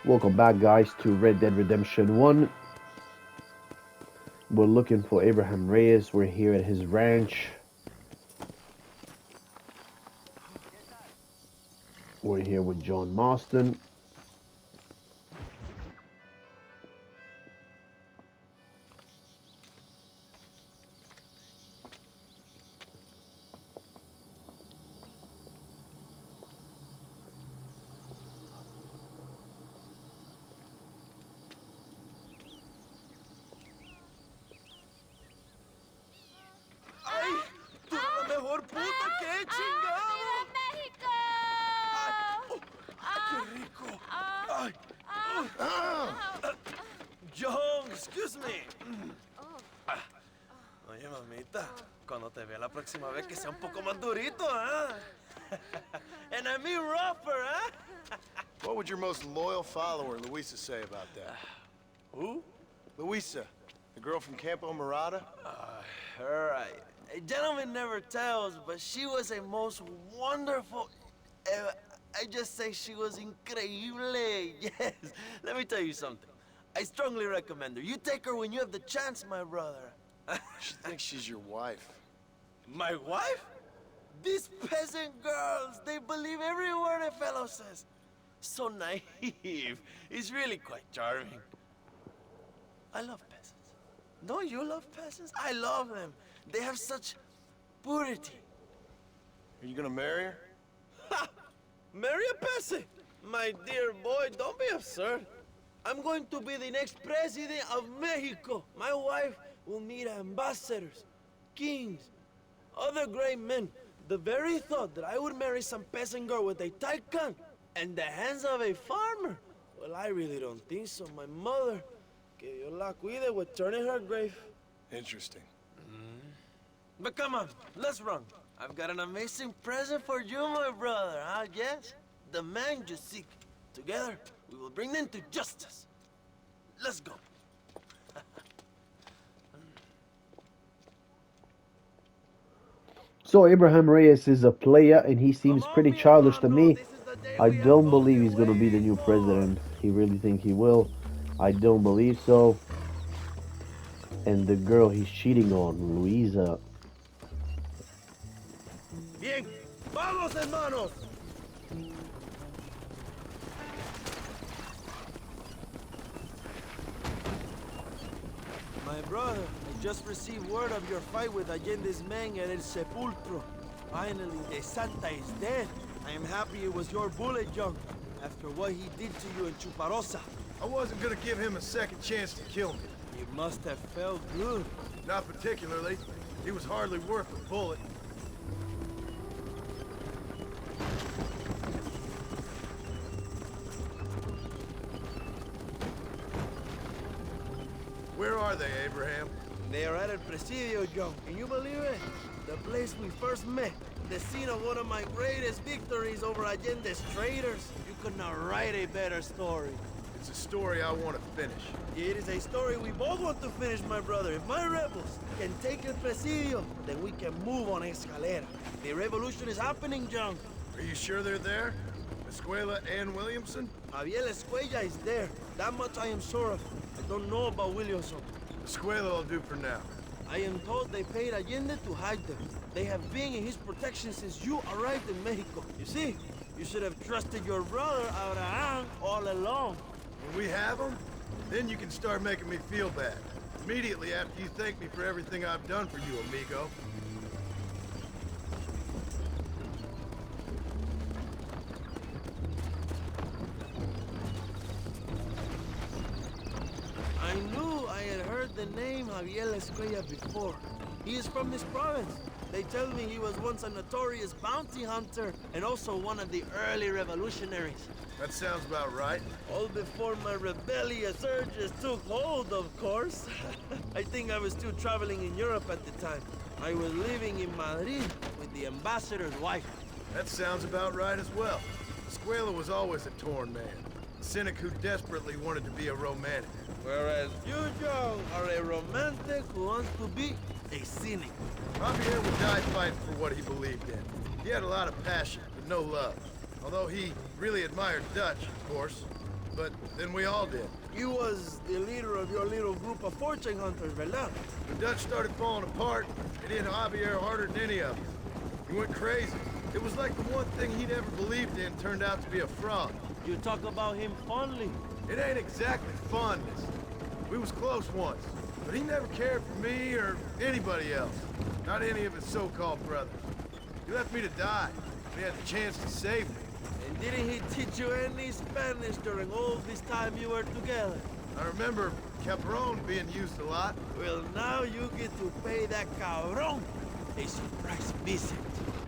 Welcome back, guys, to Red Dead Redemption 1. We're looking for Abraham Reyes. We're here at his ranch. We're here with John Marston. ¡Ay! ¡Tú eres la mejor puta que he chingado! México! ¡Ay! ¡Qué rico! ¡Ay! John, excuse me. Oye, mamita, cuando te vea la próxima vez que sea un poco más durito, ¿ah? And I mean rougher, ¿ah? What would your most loyal follower, Luisa, say about that? Who? Luisa, the girl from Campo Mirada? All right. A gentleman never tells, but she was a most wonderful... I just say she was increíble. Yes. Let me tell you something. I strongly recommend her. You take her when you have the chance, my brother. She thinks she's your wife. My wife? These peasant girls, they believe every word a fellow says. So naive. It's really quite charming. I love peasants. Don't you love peasants? I love them. They have such purity. Are you gonna marry her? Ha! Marry a peasant? My dear boy, don't be absurd. I'm going to be the next president of Mexico. My wife will meet ambassadors, kings, other great men. The very thought that I would marry some peasant girl with a tight gun and the hands of a farmer, well, I really don't think so. My mother, que Dios la cuide, would turn in her grave. Interesting. But come on, let's run. I've got an amazing present for you, my brother, huh? Yes? The man you seek. Together, we will bring them to justice. Let's go. So, Abraham Reyes is a player, and he seems Come on, pretty mi childish to hermano. me. This is the day I we have don't both believe been he's going to be the waiting new for. president. He really think he will. I don't believe so. And the girl he's cheating on, Luisa. Bien, vamos, hermanos. My brother, I just received word of your fight with Allende's men at El Sepulcro. Finally, the Santa is dead. I am happy it was your bullet, John, after what he did to you in Chuparosa. I wasn't gonna give him a second chance to kill me. It must have felt good. Not particularly. He was hardly worth a bullet. Where are they, Abraham? They are at El Presidio, John. Can you believe it? The place we first met. The scene of one of my greatest victories over Allende's traitors. You could not write a better story. It's a story I want to finish. It is a story we both want to finish, my brother. If my rebels can take El Presidio, then we can move on Escalera. The revolution is happening, John. Are you sure they're there? Escuela and Williamson? Javier Escuella is there. That much I am sure of. I don't know about Williamson. Escuela will do for now. I am told they paid Allende to hide them. They have been in his protection since you arrived in Mexico. You see, you should have trusted your brother Abraham all along. When we have them, then you can start making me feel bad. Immediately after you thank me for everything I've done for you, amigo. I knew I had heard the name Javier Escuella before. He is from this province. They tell me he was once a notorious bounty hunter and also one of the early revolutionaries. That sounds about right. All before my rebellious urges took hold, of course. I think I was still traveling in Europe at the time. I was living in Madrid with the ambassador's wife. That sounds about right as well. Escuela was always a torn man. A cynic who desperately wanted to be a romantic. Whereas you, John, are a romantic who wants to be a cynic. Javier would die fighting for what he believed in. He had a lot of passion, but no love. Although he really admired Dutch, of course. but then we all did. You was the leader of your little group of fortune hunters, ¿verdad? The Dutch started falling apart. It hit Javier harder than any of us. He went crazy. It was like the one thing he'd ever believed in turned out to be a fraud. You talk about him fondly. It ain't exactly fondness. We was close once, but he never cared for me or anybody else. Not any of his so-called brothers. He left me to die. He had the chance to save me. And didn't he teach you any Spanish during all this time you were together? I remember Caperon being used a lot. Well, now you get to pay that cabron a surprise visit.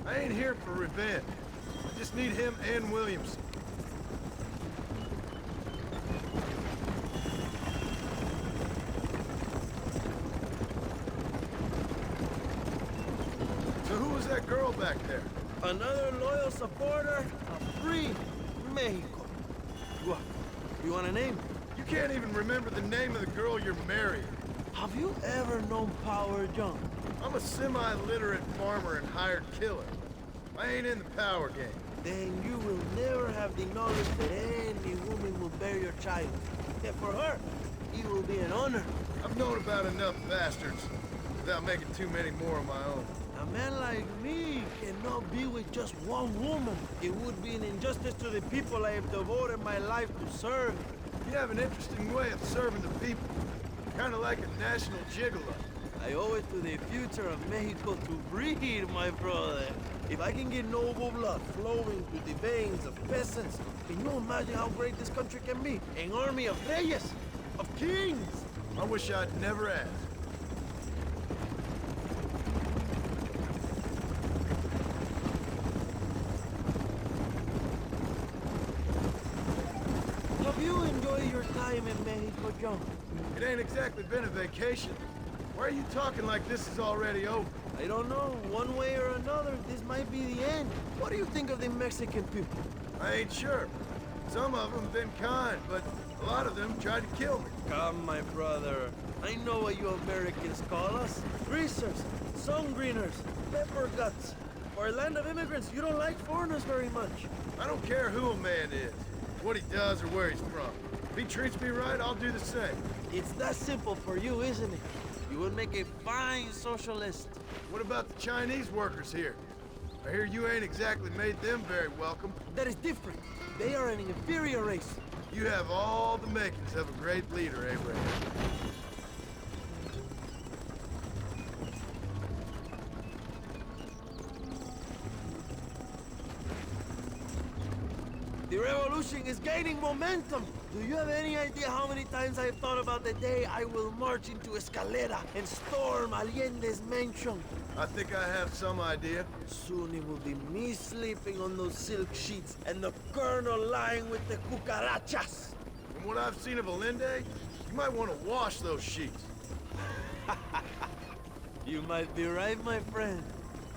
I ain't here for revenge. I just need him and Williamson. So who was that girl back there? Another loyal supporter of free Mexico. You want a name? You can't even remember the name of the girl you're marrying. Have you ever known Power John? I'm a semi-literate farmer and hired killer. I ain't in the power game. Then you will never have the knowledge that any woman will bear your child. Yet for her, it will be an honor. I've known about enough bastards without making too many more of my own. A man like me cannot be with just one woman. It would be an injustice to the people I have devoted my life to serve. You have an interesting way of serving the people. Kind of like a national gigolo. I owe it to the future of Mexico to breed, my brother. If I can get noble blood flowing through the veins of peasants, can you imagine how great this country can be? An army of reyes, of kings. I wish I'd never asked. Have you enjoyed your time in Mexico, John? It ain't exactly been a vacation. Why are you talking like this is already over? I don't know. One way or another, this might be the end. What do you think of the Mexican people? I ain't sure. Some of them been kind, but a lot of them tried to kill me. Come, my brother. I know what you Americans call us. Greasers, sun greeners, pepper guts. For a land of immigrants, you don't like foreigners very much. I don't care who a man is, what he does or where he's from. If he treats me right, I'll do the same. It's that simple for you, isn't it? You would make a fine socialist. What about the Chinese workers here? I hear you ain't exactly made them very welcome. That is different. They are an inferior race. You have all the makings of a great leader, Abraham. The revolution is gaining momentum. Do you have any idea how many times I've thought about the day I will march into Escalera and storm Allende's mansion? I think I have some idea. Soon it will be me sleeping on those silk sheets and the colonel lying with the cucarachas. From what I've seen of Allende, you might want to wash those sheets. You might be right, my friend.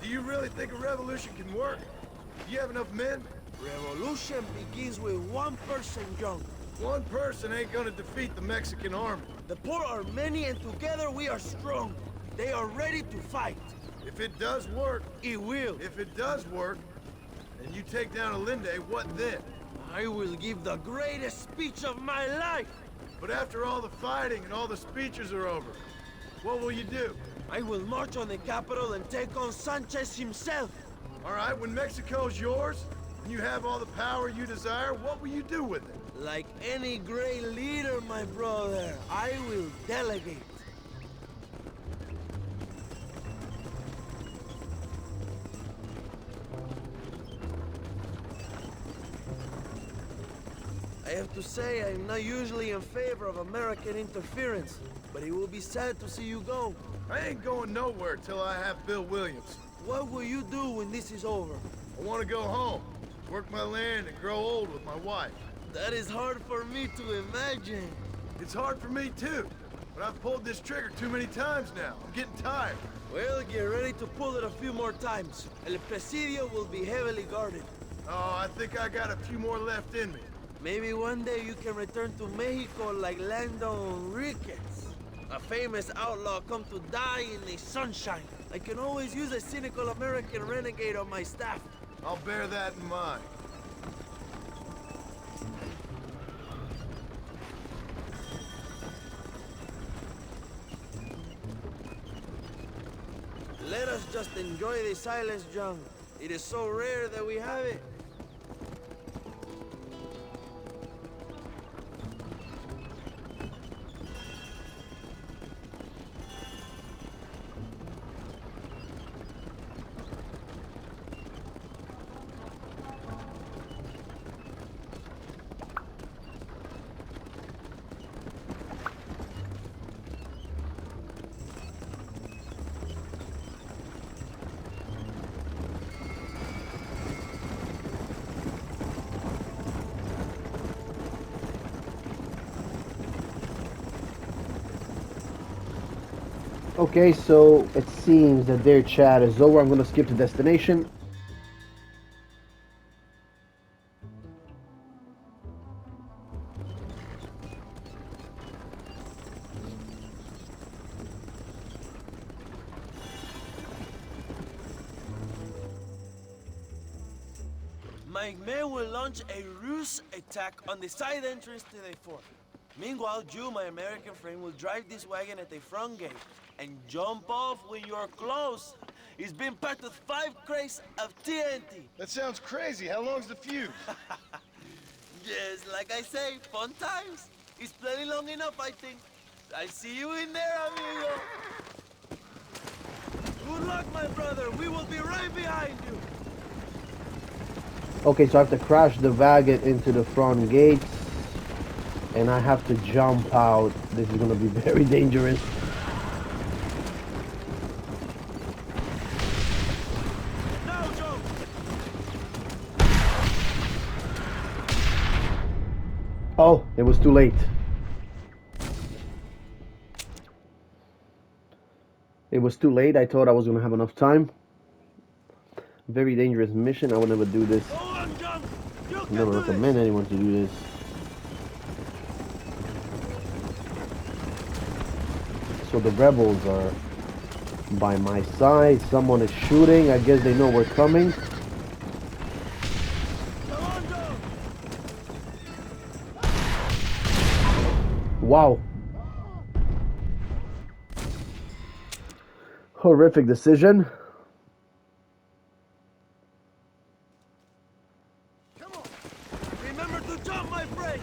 Do you really think a revolution can work? Do you have enough men? Revolution begins with one person, John. One person ain't gonna defeat the Mexican army. The poor are many and together we are strong. They are ready to fight. If it does work, It will. if it does work, and you take down Allende, what then? I will give the greatest speech of my life. But after all the fighting and all the speeches are over, what will you do? I will march on the capital and take on Sanchez himself. All right, when Mexico's yours, and you have all the power you desire, what will you do with it? Like any great leader, my brother, I will delegate. I have to say, I'm not usually in favor of American interference, but it will be sad to see you go. I ain't going nowhere till I have Bill Williams. What will you do when this is over? I want to go home, work my land, and grow old with my wife. That is hard for me to imagine. It's hard for me too, but I've pulled this trigger too many times now. I'm getting tired. Well, get ready to pull it a few more times. El Presidio will be heavily guarded. Oh, I think I got a few more left in me. Maybe one day you can return to Mexico like Lando Enriquez. A famous outlaw come to die in the sunshine. I can always use a cynical American renegade on my staff. I'll bear that in mind. must just enjoy the silence, John. It is so rare that we have it. Okay, so it seems that their chat is over. I'm gonna skip to destination. My men will launch a ruse attack on the side entrance to the fort. Meanwhile, you, my American friend, will drive this wagon at the front gate and jump off when you're close. It's been packed with 5 crates of TNT. That sounds crazy. How long's the fuse? Yes, like I say, fun times. It's plenty long enough, I think. I see you in there, amigo. Good luck, my brother. We will be right behind you. Okay, so I have to crash the wagon into the front gates. And I have to jump out. This is gonna be very dangerous. Now, Joe. Oh, it was too late. It was too late. I thought I was gonna have enough time. Very dangerous mission. I would never do this. Go on, John. You I can never do recommend this. anyone to do this. So the rebels are by my side. Someone is shooting. I guess they know we're coming. Come on, John. Wow. Horrific decision. Come on. Remember to jump, my friend.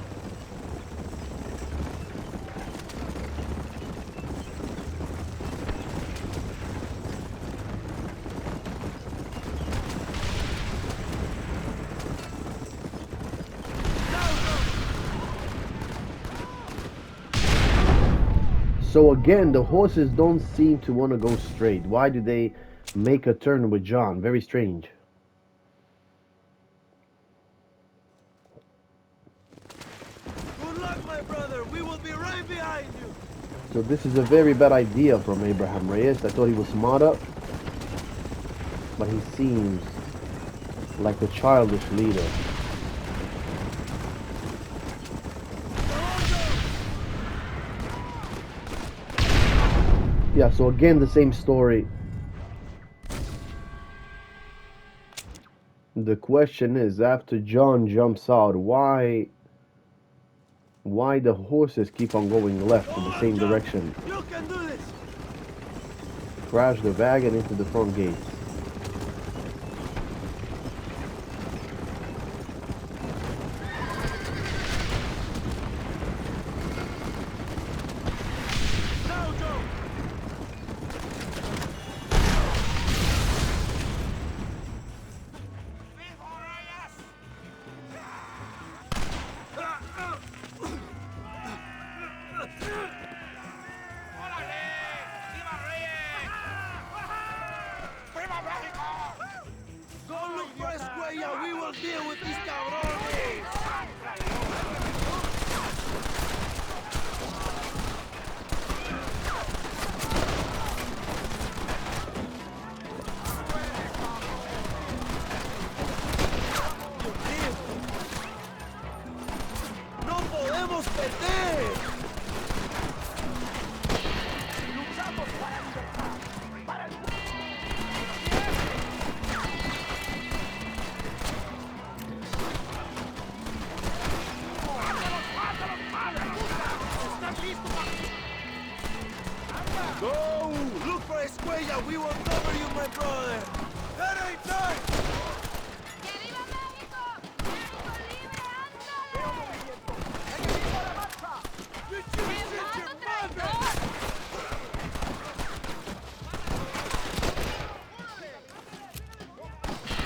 So again, the horses don't seem to want to go straight. Why do they make a turn with John? Very strange. Good luck, my brother. We will be right behind you. So this is a very bad idea from Abraham Reyes. I thought he was smarter. But he seems like a childish leader. Yeah, so again, the same story. The question is, after John jumps out, why the horses keep on going left in the same direction? You can do this. Crash the wagon into the front gates. Now, Joe. Go look for Escuella. We will deal with these cabrones. ¡No podemos perder! ¡Luchamos para libertad! ¡Para el ¡Mátalos! ¡Están listos! ¡Go! look for Escuella. We will cover you, my brother. That ain't nice! ¡Que viva México! ¡México libre, ándale! You just shit your ¡Hermano mother! traidor!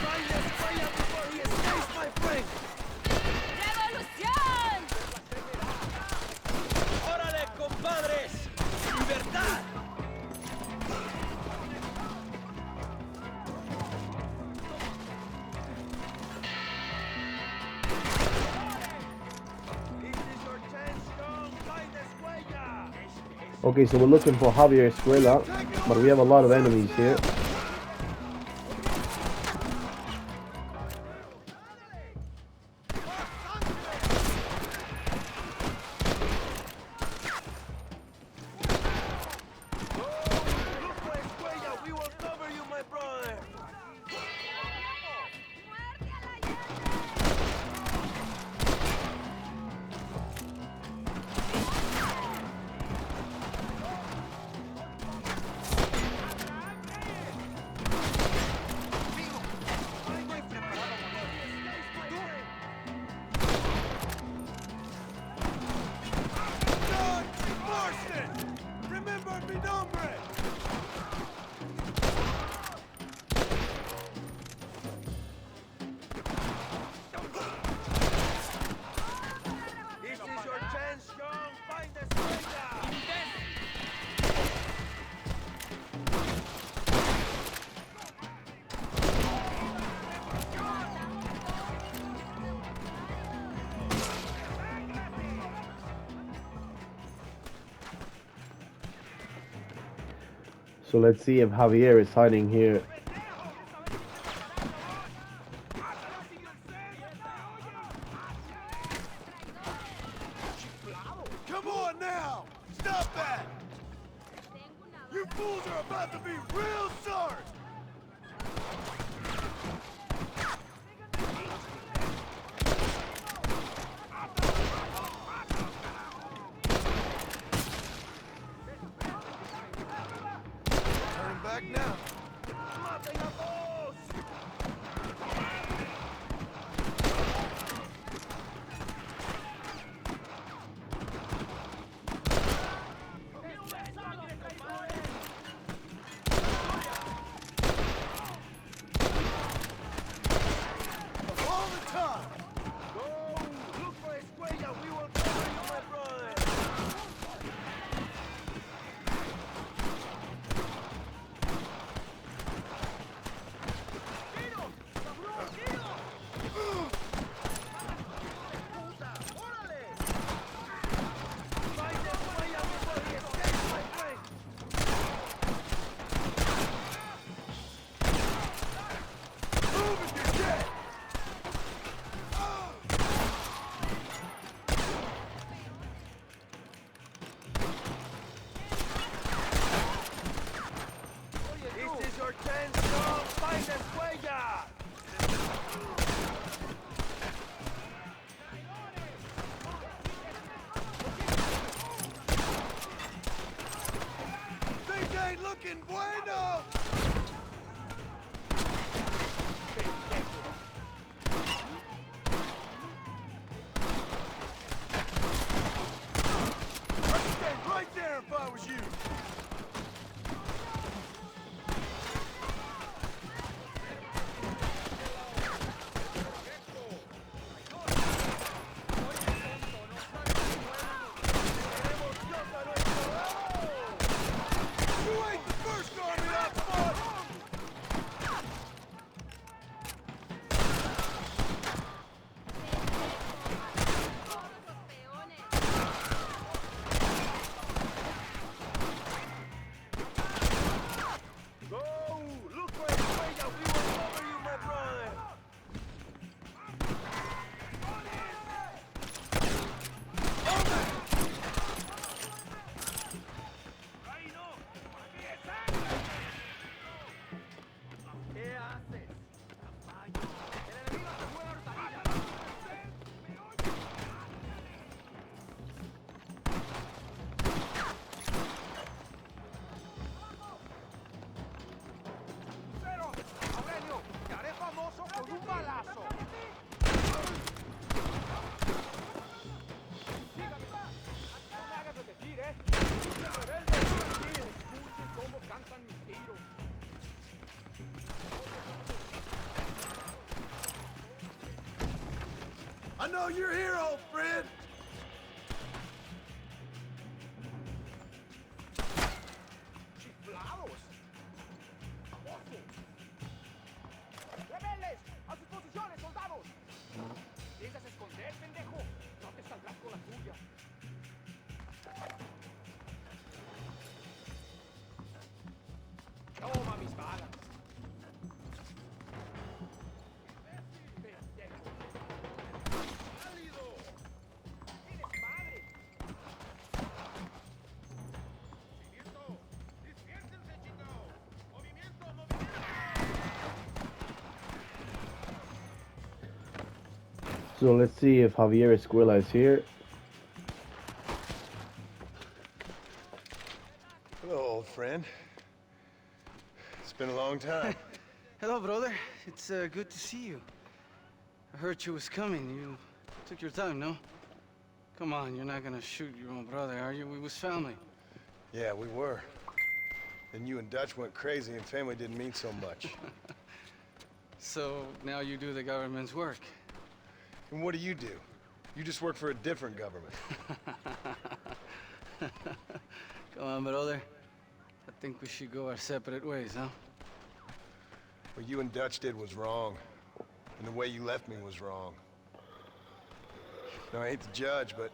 Find Escuella before he escapes, my friend. ¡Revolución! ¡Órale, compadres! ¡Libertad! This is your chance, John. Find Escuella! Okay, so we're looking for Javier Escuela, but we have a lot of enemies here. Look for Escuella. We will cover you, my brother. John Marston! Remember mi nombre! This is your chance, John. Find Escuella. So let's see if Javier is hiding here. Come on now! Stop that! You fools are about to be real sorry! Turn back now. All the time! Go! Look for Escuella. We will cover you, my brother. Find Escuella before he escapes, my friend. Move if you're dead! This is your chance, John. Find Escuella. Things ain't looking bueno! I'd stay right there if I was you! You ain't the first army I've fought! know you're here, old friend. ¡Chiflados! ¡Oso! ¡Rebeldes! ¡A sus posiciones, soldados! ¡Piensas esconder, pendejo! ¡No te saldrás con la tuya! ¡Toma mis balas! ¡Pendejo! ¡Válido! ¡Tienes madre! ¡Movimiento! ¡Despiértense, chingao! ¡Movimiento, movimiento! So let's see if Javier Escuela is here. Hello, old friend. It's been a long time. Hello, brother. It's good to see you. I heard you was coming. You took your time, no? Come on, you're not gonna shoot your own brother, are you? We was family. Yeah, we were. Then you and Dutch went crazy and family didn't mean so much. So now you do the government's work. And what do? You just work for a different government. Come on, brother. I think we should go our separate ways, huh? What you and Dutch did was wrong. And the way you left me was wrong. Now, I hate to judge, but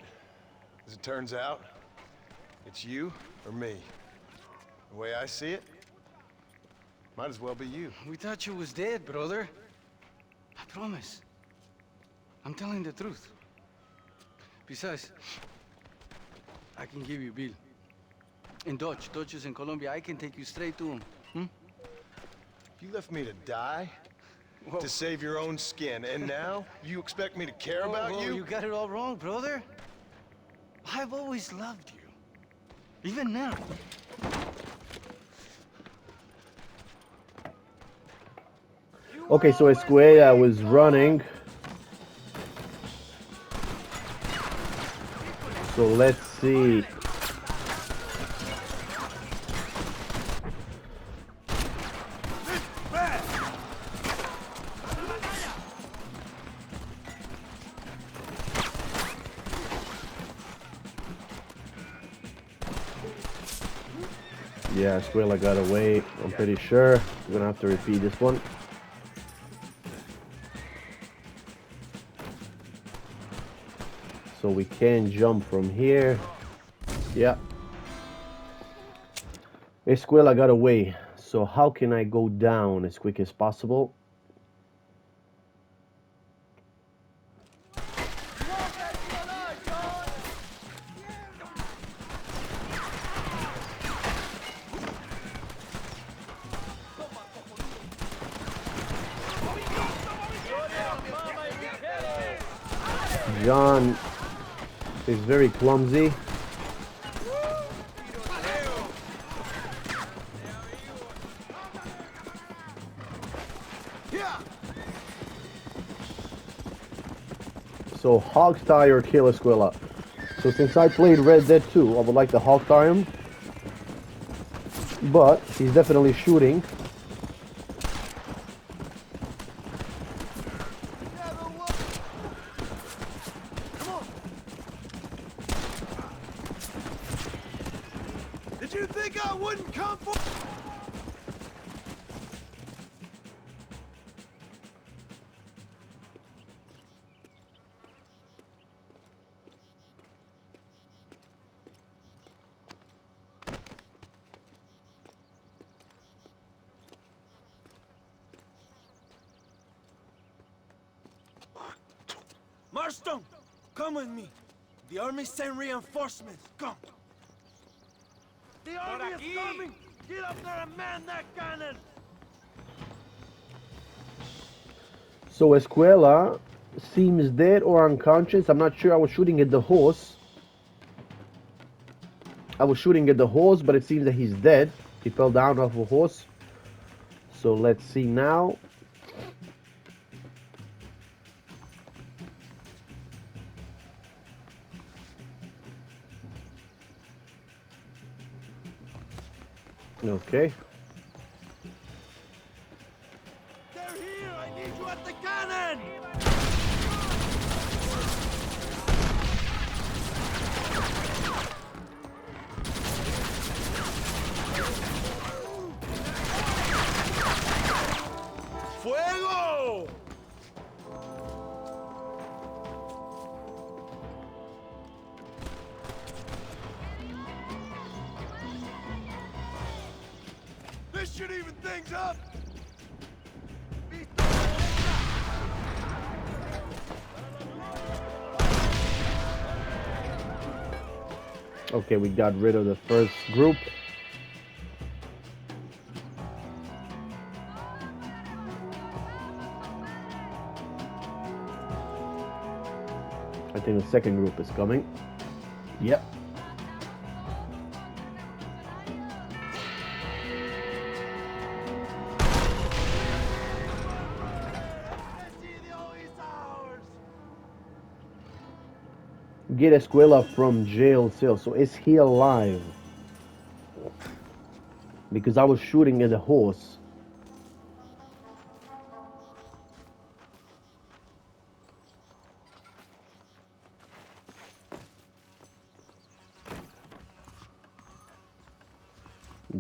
as it turns out, it's you or me. The way I see it, might as well be you. We thought you was dead, brother. I promise. I'm telling the truth. Besides, I can give you Bill. In Dutch. Dutch is in Colombia. I can take you straight to him. You left me to die? Whoa. To save your own skin, and now you expect me to care about Whoa, you? You got it all wrong, brother. I've always loved you. Even now. Okay, so Escuela was running. So let's see. Yeah, Escuela got away, I'm pretty sure. We're gonna have to repeat this one. So we can jump from here. Yeah. Escuela got away. So how can I go down as quick as possible? John is very clumsy. So hog tie or kill Escuela. So since I played Red Dead 2, I would like to hog tie him. But he's definitely shooting. Did you think I wouldn't come for? Marston, come with me. The army sent reinforcements. Come. The army is coming. Get up there and man that cannon. So Escuela seems dead or unconscious. I'm not sure. I was shooting at the horse. But it seems that he's dead. He fell down off a horse. So let's see now. Okay. They're here. I need you at the cannon. should even things up. Okay, we got rid of the first group. I think the second group is coming. Yep. Get Escuela from jail cell. So is he alive? Because I was shooting at the horse.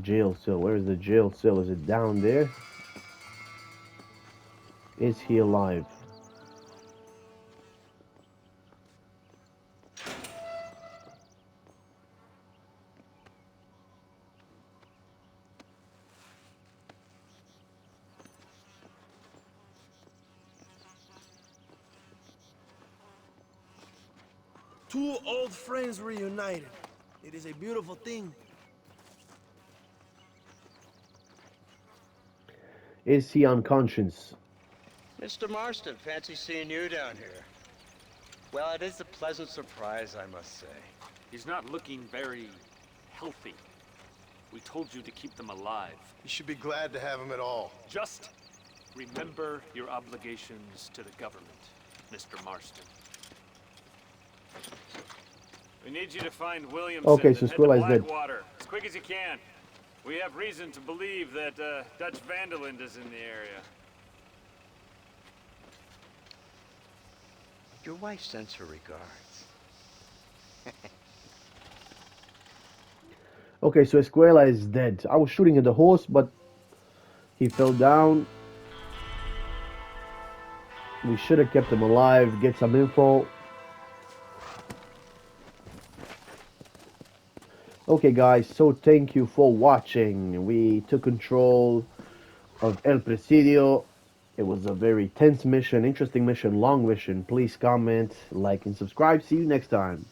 Jail cell. Where is the jail cell? Is it down there? Is he alive? Two old friends reunited. It is a beautiful thing. Is he unconscious? Mr. Marston, fancy seeing you down here. Well, it is a pleasant surprise, I must say. He's not looking very healthy. We told you to keep them alive. You should be glad to have him at all. Just remember your obligations to the government, Mr. Marston. We need you to find Williamson Okay, and so head to Squilla is dead. Blackwater as quick as you can. We have reason to believe that Dutch Vanderland is in the area. Your wife sends her regards. Okay, so Escuela is dead. I was shooting at the horse, but he fell down. We should have kept him alive, get some info. Okay guys, so thank you for watching. We took control of El Presidio. It was a very tense mission, interesting mission, long mission. Please comment, like, and subscribe. See you next time.